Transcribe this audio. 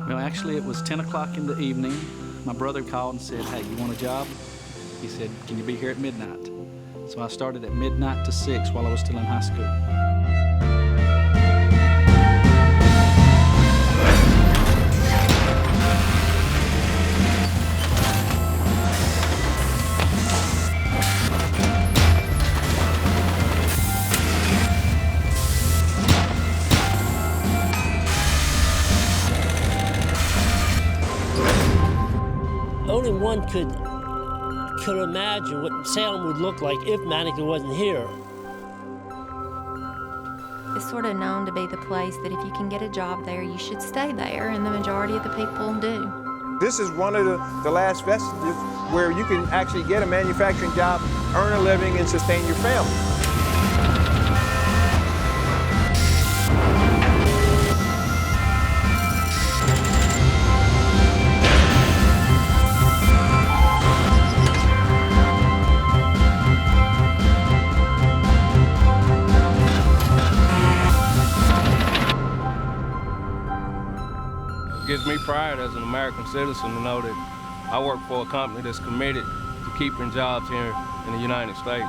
Well, actually, it was 10 o'clock in the evening. My brother called and said, "Hey, you want a job?" He said, "Can you be here at midnight?" So I started at midnight to 6 while I was still in high school. Only one could imagine what Salem would look like if Mannington wasn't here. It's sort of known to be the place that if you can get a job there, you should stay there, and the majority of the people do. This is one of the last vestiges where you can actually get a manufacturing job, earn a living, and sustain your family. It gives me pride as an American citizen to know that I work for a company that's committed to keeping jobs here in the United States.